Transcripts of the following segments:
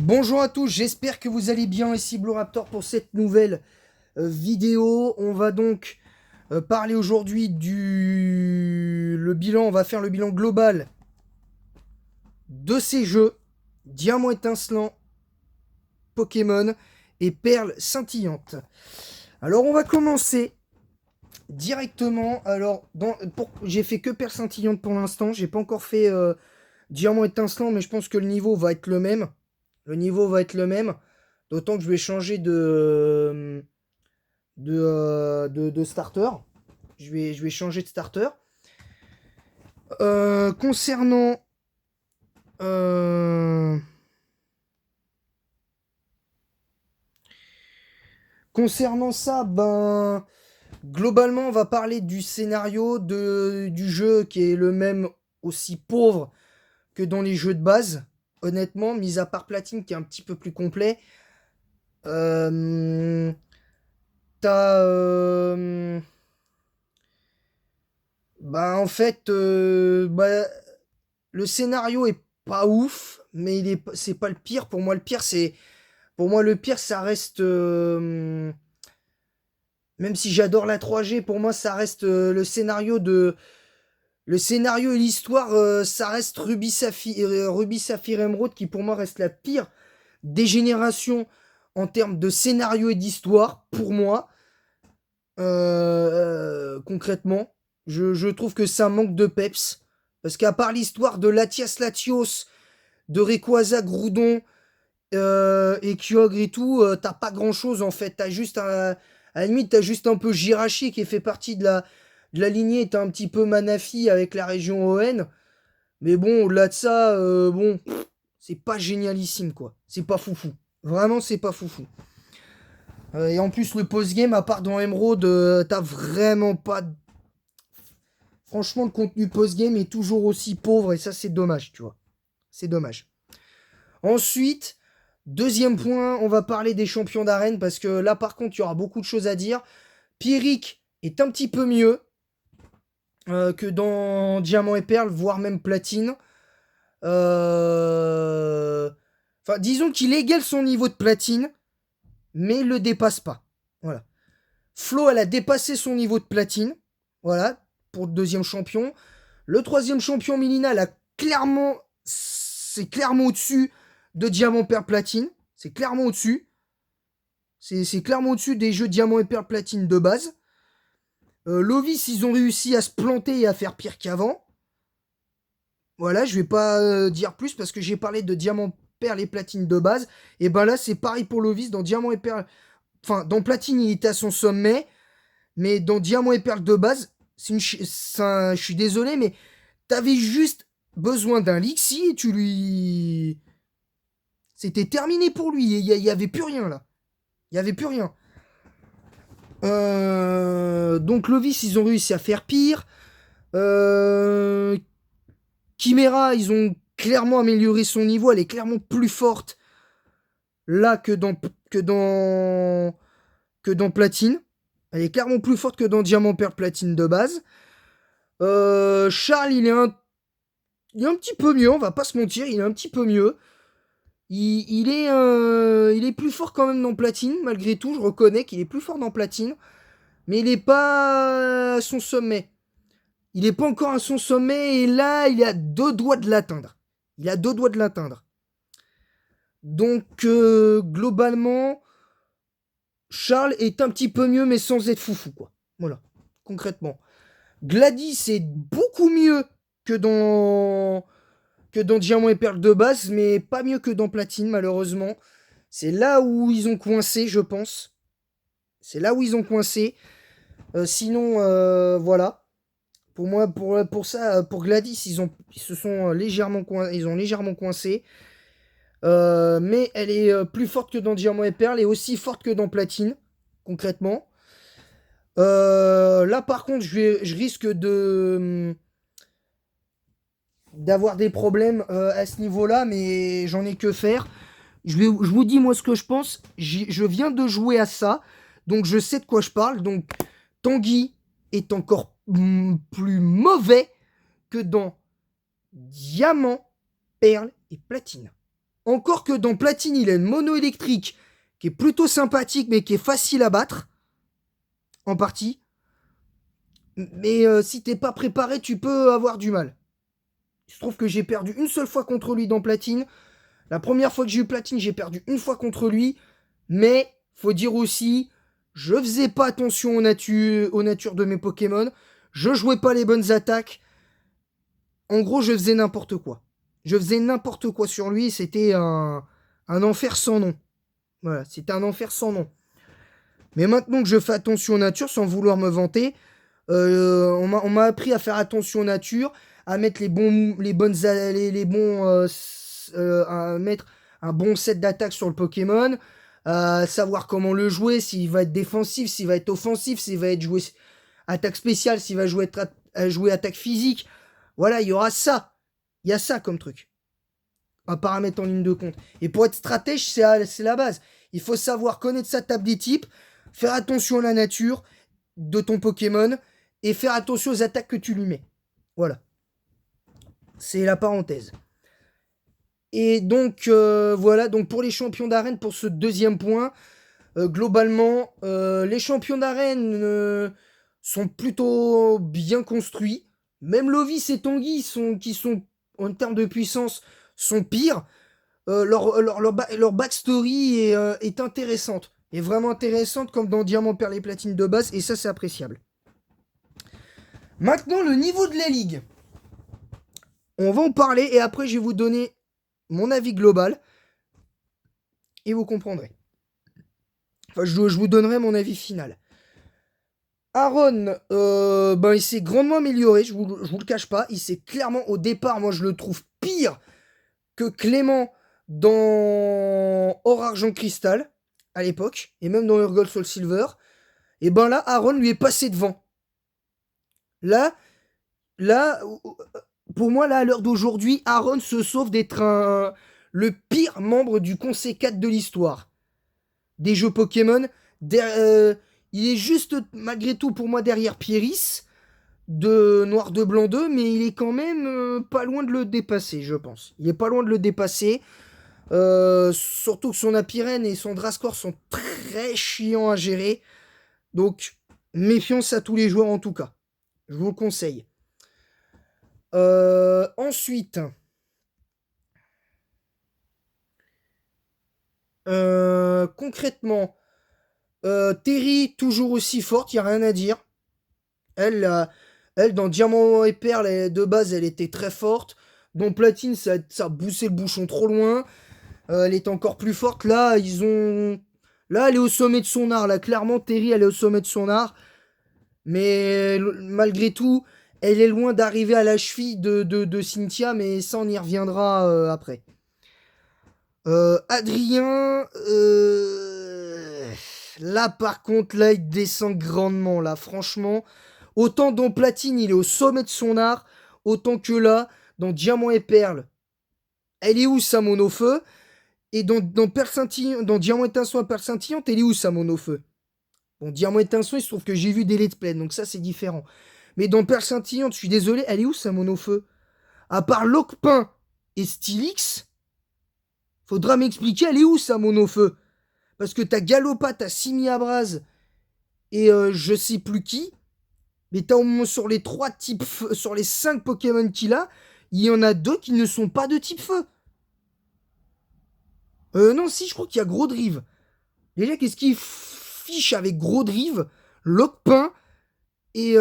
Bonjour à tous, j'espère que vous allez bien, ici Blue Raptor pour cette nouvelle vidéo. On va donc parler aujourd'hui le bilan, on va faire le bilan global de ces jeux, Diamant étincelant, Pokémon et Perles scintillantes. Alors on va commencer directement. Alors j'ai fait que Perles scintillantes pour l'instant, j'ai pas encore fait Diamant étincelant, mais je pense que le niveau va être le même. Le niveau va être le même. D'autant que je vais changer de starter. Je vais changer de starter. Euh, concernant. euh, concernant ça, ben. Globalement, on va parler du scénario du jeu qui est le même, aussi pauvre que dans les jeux de base. Honnêtement, mis à part Platine qui est un petit peu plus complet. Euh, T'as. Bah, en fait, le scénario est pas ouf, mais c'est pas le pire. Pour moi, le pire, ça reste, même si j'adore la 3G, pour moi, ça reste le scénario et l'histoire, ça reste Ruby Saphir Emerald, qui pour moi reste la pire des générations en termes de scénario et d'histoire, pour moi. Concrètement, je trouve que ça manque de peps. Parce qu'à part l'histoire de Latias Latios, de Rayquaza, Groudon et Kyogre et tout, t'as pas grand chose en fait. À la limite, t'as juste un peu Jirachi qui fait partie de la lignée. T'as un petit peu Manafi avec la région ON. Mais bon, au-delà de ça, bon, c'est pas génialissime quoi. C'est pas foufou. Vraiment, c'est pas foufou. Et en plus, le post-game, à part dans Emerald, t'as vraiment pas. Franchement, le contenu post-game est toujours aussi pauvre et ça, c'est dommage, tu vois. C'est dommage. Ensuite, deuxième point, on va parler des champions d'arène parce que là, par contre, il y aura beaucoup de choses à dire. Pierrick est un petit peu mieux que dans Diamant et Perle, voire même Platine. Euh, Enfin, disons qu'il égale son niveau de Platine, mais il le dépasse pas. Voilà. Flo, elle a dépassé son niveau de Platine. Voilà, pour le deuxième champion. Le troisième champion, Milina, c'est clairement au-dessus de Diamant Perle Platine. C'est clairement au-dessus. C'est clairement au-dessus des jeux Diamant et Perle Platine de base. Lovis, ils ont réussi à se planter et à faire pire qu'avant. Voilà, je vais pas dire plus parce que j'ai parlé de Diamant, Perle et Platine de base. Et ben là, c'est pareil pour Lovis. Dans Diamant et Perle. Enfin, dans Platine, il était à son sommet. Mais dans Diamant et Perle de base, je suis désolé, mais t'avais juste besoin d'un Lixi et tu lui. C'était terminé pour lui. Il y avait plus rien là. Il y avait plus rien. Donc Lovis, ils ont réussi à faire pire. Euh, Chimera, ils ont clairement amélioré son niveau. Elle est clairement plus forte là que dans Platine. Elle est clairement plus forte que dans Diamant Perle Platine de base. Charles, il est un petit peu mieux, on va pas se mentir, il est un petit peu mieux. Il est plus fort quand même dans Platine, malgré tout, je reconnais qu'il est plus fort dans Platine, mais il est pas à son sommet. Il est pas encore à son sommet, et là, il est à deux doigts de l'atteindre. Il a deux doigts de l'atteindre. Donc, globalement, Charles est un petit peu mieux, mais sans être foufou, quoi. Voilà, concrètement. Gladys est beaucoup mieux que dans Diamant et Perle de base, mais pas mieux que dans Platine, malheureusement. C'est là où ils ont coincé, je pense. C'est là où ils ont coincé. Sinon, voilà. Pour moi, pour ça, pour Gladys, ils ont légèrement coincé. Mais elle est plus forte que dans Diamant et Perle et aussi forte que dans Platine, concrètement. Là, par contre, je risque d'avoir des problèmes à ce niveau-là, mais j'en ai que faire. Je vous dis moi ce que je pense. Je viens de jouer à ça, donc je sais de quoi je parle. Donc Tanguy est encore plus mauvais que dans Diamant, Perle et Platine. Encore que dans Platine, il a une mono électrique qui est plutôt sympathique, mais qui est facile à battre, en partie. Mais si t'es pas préparé, tu peux avoir du mal. Il se trouve que j'ai perdu une seule fois contre lui dans Platine. La première fois que j'ai eu Platine, j'ai perdu une fois contre lui. Mais, faut dire aussi, je faisais pas attention aux natures de mes Pokémon. Je jouais pas les bonnes attaques. En gros, je faisais n'importe quoi. Je faisais n'importe quoi sur lui. C'était un enfer sans nom. Voilà, c'était un enfer sans nom. Mais maintenant que je fais attention aux natures, sans vouloir me vanter, on m'a appris à faire attention aux natures, à mettre les bons, à mettre un bon set d'attaque sur le Pokémon, à savoir comment le jouer, s'il va être défensif, s'il va être offensif, s'il va être joué attaque spéciale, s'il va jouer attaque physique. Voilà, il y aura ça. Il y a ça comme truc à paramètre en ligne de compte. Et pour être stratège, c'est la base. Il faut savoir connaître sa table des types, faire attention à la nature de ton Pokémon et faire attention aux attaques que tu lui mets. Voilà. C'est la parenthèse. Et donc, voilà. Donc, pour les champions d'arène, pour ce deuxième point, globalement, les champions d'arène sont plutôt bien construits. Même Lovis et Tanguy, qui sont, en termes de puissance, sont pires. Leur backstory est intéressante. Est vraiment intéressante, comme dans Diamant, Perle et Platine de base, et ça, c'est appréciable. Maintenant, le niveau de la ligue. On va en parler, et après, je vais vous donner mon avis global, et vous comprendrez. Enfin, je vous donnerai mon avis final. Aaron, il s'est grandement amélioré, je vous le cache pas. Il s'est clairement, au départ, moi, je le trouve pire que Clément dans Or Argent Cristal, à l'époque, et même dans Urgold Soul Silver. Et ben là, Aaron lui est passé devant. Là, pour moi, là, à l'heure d'aujourd'hui, Aaron se sauve d'être le pire membre du Conseil 4 de l'histoire des jeux Pokémon. Il est juste, malgré tout, pour moi, derrière Pieris, de Noir de Blanc 2, mais il est quand même pas loin de le dépasser, je pense. Il est pas loin de le dépasser. Surtout que son Apirène et son Drascore sont très chiants à gérer. Donc, méfiance à tous les joueurs en tout cas. Je vous le conseille. Ensuite, concrètement, Terry, toujours aussi forte, il n'y a rien à dire. Elle, dans Diamant et Perle, de base, elle était très forte. Dans Platine, ça a poussé le bouchon trop loin. Elle est encore plus forte. Là, Là, elle est au sommet de son art. Là, clairement, Terry, elle est au sommet de son art. Mais malgré tout, elle est loin d'arriver à la cheville de Cynthia, mais ça, on y reviendra après. Adrien, là par contre, là il descend grandement, là franchement. Autant dans Platine, il est au sommet de son art, autant que là, dans Diamant et Perle, elle est où sa monofeu? Et dans Perle Scintillante, dans Diamant étincelant et Perle Scintillante, elle est où sa monofeu? Bon, Diamant étincelant, il se trouve que j'ai vu des let's play, donc ça c'est différent. Mais dans Perle Scintillante, je suis désolé, elle est où sa monofeu? À part Locpin et Stylix, faudra m'expliquer, elle est où sa monofeu? Parce que t'as Galopa, t'as Simiabraz et je sais plus qui. Mais t'as au moins sur les 3 types feu, sur les 5 Pokémon qu'il a, il y en a 2 qui ne sont pas de type feu. Non, si, je crois qu'il y a Gros Drive. Déjà, qu'est-ce qu'il fiche avec Gros Drive, Locpin et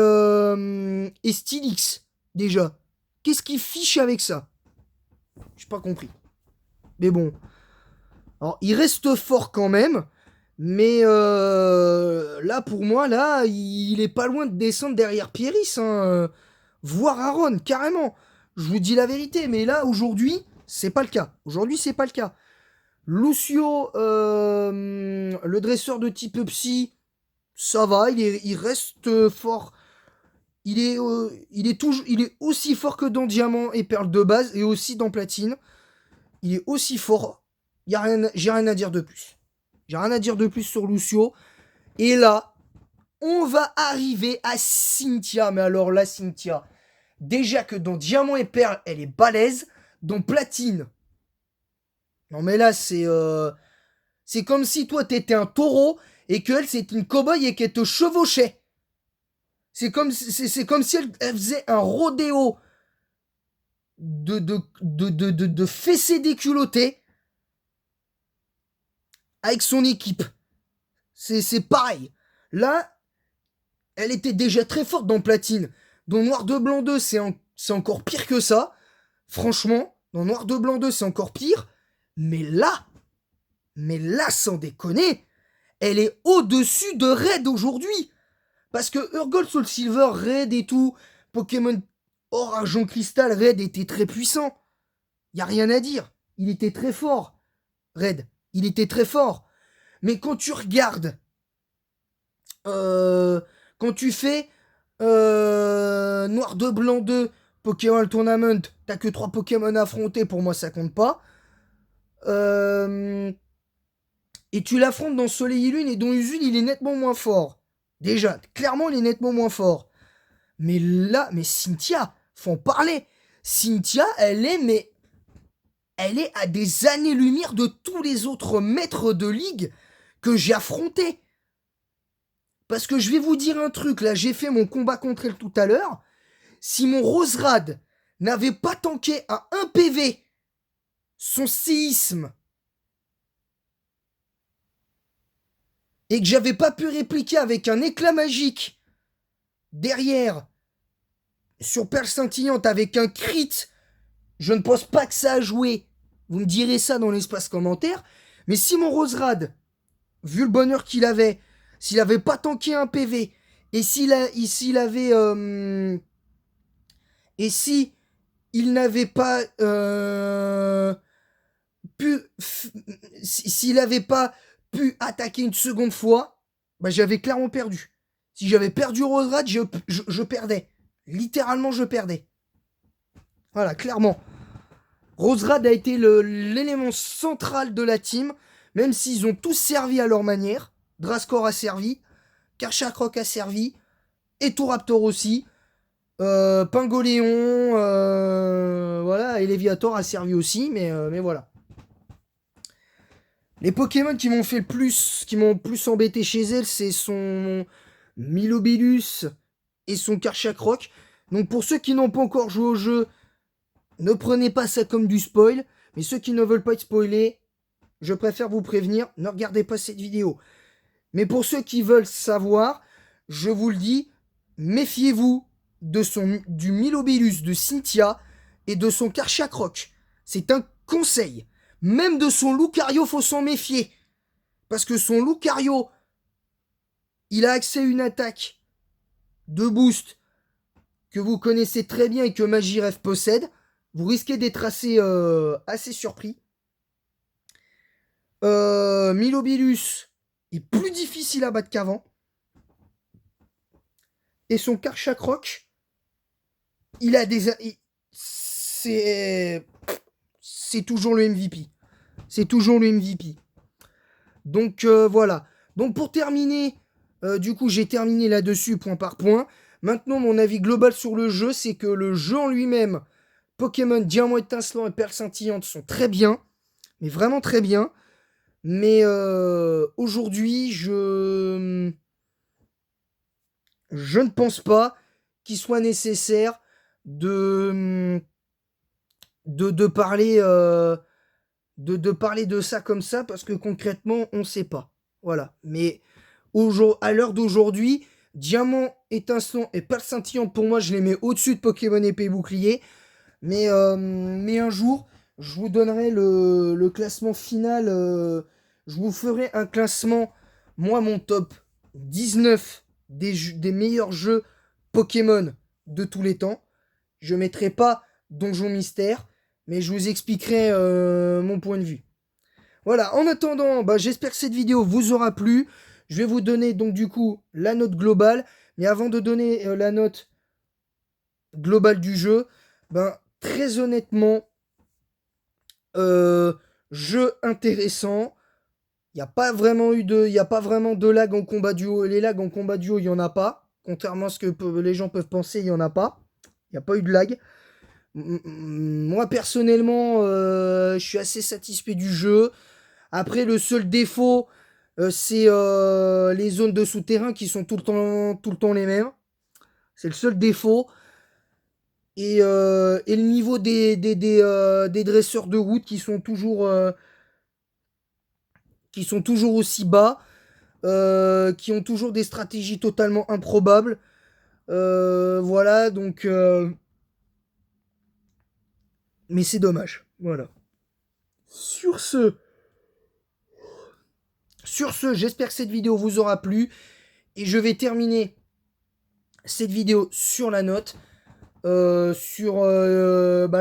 Stylix? Déjà. Qu'est-ce qu'il fiche avec ça? J'ai pas compris. Mais bon. Alors, il reste fort quand même. Mais là, pour moi, là, il est pas loin de descendre derrière Pieris, hein, voire Aaron, carrément. Je vous dis la vérité, mais là, aujourd'hui, c'est pas le cas. Aujourd'hui, c'est pas le cas. Lucio, le dresseur de type Psy, ça va, il reste fort. Il est aussi fort que dans Diamant et Perle de base, et aussi dans Platine. Il est aussi fort. J'ai rien à dire de plus. J'ai rien à dire de plus sur Lucio. Et là, on va arriver à Cynthia. Mais alors là, Cynthia, déjà que dans Diamant et Perle, elle est balèze. Dans Platine, Non mais là, c'est comme si toi, t'étais un taureau et qu'elle, c'était une cow-boy et qu'elle te chevauchait. C'est comme si elle faisait un rodéo de fessées déculottées avec son équipe. C'est pareil. Là, elle était déjà très forte dans Platine. Dans Noir de Blanc 2, c'est encore pire que ça. Franchement, dans Noir de Blanc 2, c'est encore pire. Mais là, sans déconner, elle est au-dessus de Red aujourd'hui. Parce que Urgold Soul Silver, Red et tout, Pokémon Or, Argent, Cristal, Red était très puissant. Y a rien à dire. Il était très fort. Red, il était très fort. Mais quand tu regardes, quand tu fais Noir de Blanc 2, Pokémon Tournament, t'as que 3 Pokémon à affronter, pour moi ça compte pas. Et tu l'affrontes dans Soleil et Lune, et dans Usul, il est nettement moins fort. Déjà, clairement, il est nettement moins fort. Mais là, mais Cynthia, faut en parler. Cynthia, elle est à des années-lumière de tous les autres maîtres de ligue que j'ai affrontés. Parce que je vais vous dire un truc, là, j'ai fait mon combat contre elle tout à l'heure. Si mon Roserad n'avait pas tanké à 1 PV son séisme et que j'avais pas pu répliquer avec un éclat magique derrière sur Perle Scintillante avec un crit, je ne pense pas que ça a joué. Vous me direz ça dans l'espace commentaire. Mais si mon Roserad, vu le bonheur qu'il avait, s'il avait pas tanké un PV, et s'il avait... et si il n'avait pas s'il avait pas pu attaquer une seconde fois, bah j'avais clairement perdu. Si j'avais perdu Roserad, je perdais. Littéralement, je perdais. Voilà, clairement. Roserad a été l'élément central de la team, même s'ils ont tous servi à leur manière. Drascor a servi, Karchakroc a servi, et Raptor aussi. Pingoléon, voilà, et Léviator a servi aussi, mais voilà. Les Pokémon qui m'ont fait le plus, qui m'ont plus embêté chez elle, c'est son Milobilus et son Karchakroc. Donc pour ceux qui n'ont pas encore joué au jeu, ne prenez pas ça comme du spoil. Mais ceux qui ne veulent pas être spoilés, je préfère vous prévenir, ne regardez pas cette vidéo. Mais pour ceux qui veulent savoir, je vous le dis, méfiez-vous du Milobilus de Cynthia et de son Karchakroc. C'est un conseil. Même de son Lucario, faut s'en méfier. Parce que son Lucario, il a accès à une attaque de boost que vous connaissez très bien et que Magiref possède. Vous risquez d'être assez surpris. Milobilus est plus difficile à battre qu'avant. Et son Karchakroc, il a des... C'est toujours le MVP. C'est toujours le MVP. Donc voilà. Donc pour terminer, du coup j'ai terminé là-dessus point par point. Maintenant mon avis global sur le jeu, c'est que le jeu en lui-même, Pokémon Diamant étincelant et Perle scintillante sont très bien. Mais vraiment très bien. Mais aujourd'hui, je ne pense pas qu'il soit nécessaire de parler de parler de ça comme ça parce que concrètement on sait pas. Voilà. Mais à l'heure d'aujourd'hui, Diamant étincelant et Perle scintillante pour moi je les mets au-dessus de Pokémon épée et bouclier. Mais un jour je vous donnerai le classement final. Je vous ferai un classement, moi mon top 19 des meilleurs jeux Pokémon de tous les temps. Je mettrai pas Donjon Mystère, mais je vous expliquerai mon point de vue. Voilà, en attendant, bah, j'espère que cette vidéo vous aura plu. Je vais vous donner donc du coup la note globale. Mais avant de donner la note globale du jeu, ben, très honnêtement, jeu intéressant. Il n'y a pas vraiment de lag en combat duo. Les lags en combat duo, il n'y en a pas. Contrairement à ce que les gens peuvent penser, il n'y en a pas. Il n'y a pas eu de lag. Moi, personnellement, je suis assez satisfait du jeu. Après, le seul défaut, c'est les zones de souterrain qui sont tout le temps les mêmes. C'est le seul défaut. Et le niveau des dresseurs de route qui sont toujours aussi bas, qui ont toujours des stratégies totalement improbables. Voilà, donc... mais c'est dommage. Voilà. Sur ce, j'espère que cette vidéo vous aura plu. Et je vais terminer cette vidéo sur la note. Bah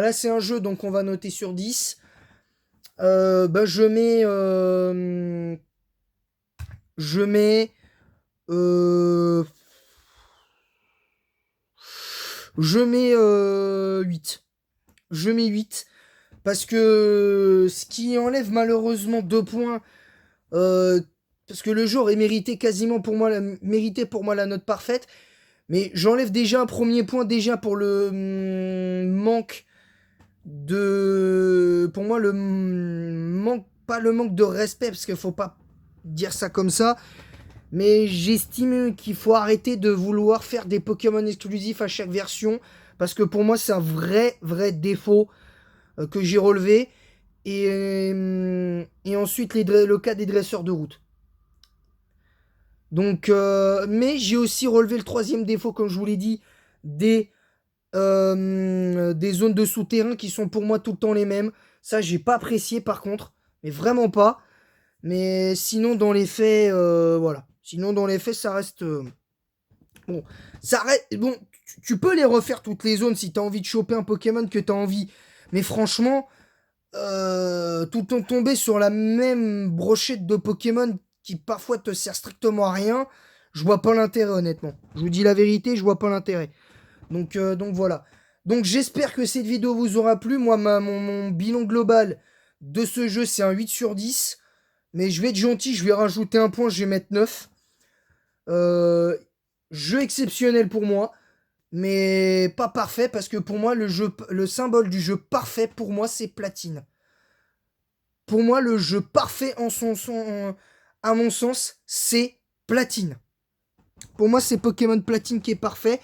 là, c'est un jeu, donc on va noter sur 10. Bah, je mets, euh, je mets 8. Je mets 8. Parce que ce qui enlève malheureusement 2 points, euh, parce que le jeu aurait mérité quasiment pour moi, mérité pour moi la note parfaite. Mais j'enlève déjà un premier point déjà pour le manque de... Pour moi, le manque... Pas le manque de respect, parce qu'il faut pas dire ça comme ça. Mais j'estime qu'il faut arrêter de vouloir faire des Pokémon exclusifs à chaque version. Parce que pour moi, c'est un vrai défaut que j'ai relevé. Et ensuite, le cas des dresseurs de route. Donc, mais j'ai aussi relevé le troisième défaut, comme je vous l'ai dit, des zones de souterrain qui sont pour moi tout le temps les mêmes. Ça, j'ai pas apprécié par contre, mais vraiment pas. Mais sinon, dans les faits, voilà. Sinon, dans les faits, ça reste. Bon, ça reste. Bon, tu peux les refaire toutes les zones si t'as envie de choper un Pokémon que t'as envie. Mais franchement, tout le temps tomber sur la même brochette de Pokémon qui parfois te sert strictement à rien, je vois pas l'intérêt, honnêtement. Je vous dis la vérité, je vois pas l'intérêt. Donc voilà. Donc j'espère que cette vidéo vous aura plu. Moi, mon bilan global de ce jeu, c'est un 8 sur 10. Mais je vais être gentil, je vais rajouter un point, je vais mettre 9. Euh, Jeu exceptionnel pour moi, mais pas parfait, parce que pour moi, le symbole du jeu parfait, pour moi, c'est Platine. Pour moi, le jeu parfait à mon sens, c'est Platine. Pour moi, c'est Pokémon Platine qui est parfait.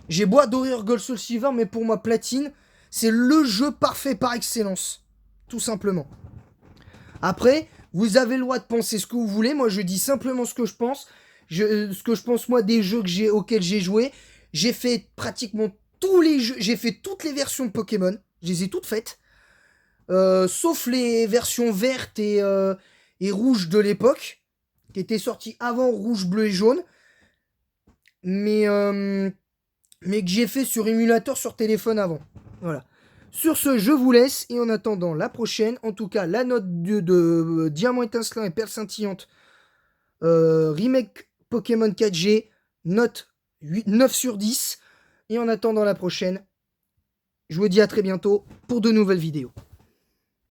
J'ai beau adorer Gold Soul Silver, mais pour moi, Platine, c'est le jeu parfait par excellence. Tout simplement. Après, vous avez le droit de penser ce que vous voulez. Moi, je dis simplement ce que je pense. Ce que je pense, moi, des jeux auxquels j'ai joué. J'ai fait pratiquement tous les jeux. J'ai fait toutes les versions de Pokémon. Je les ai toutes faites. Sauf les versions vertes et rouges de l'époque. Qui étaient sorties avant rouge, bleu et jaune. Mais que j'ai fait sur émulateur sur téléphone avant. Voilà. Sur ce, je vous laisse, et en attendant la prochaine, en tout cas la note de Diamant étincelant et Perle scintillante, remake Pokémon 4G, note 9 sur 10, et en attendant la prochaine, je vous dis à très bientôt pour de nouvelles vidéos.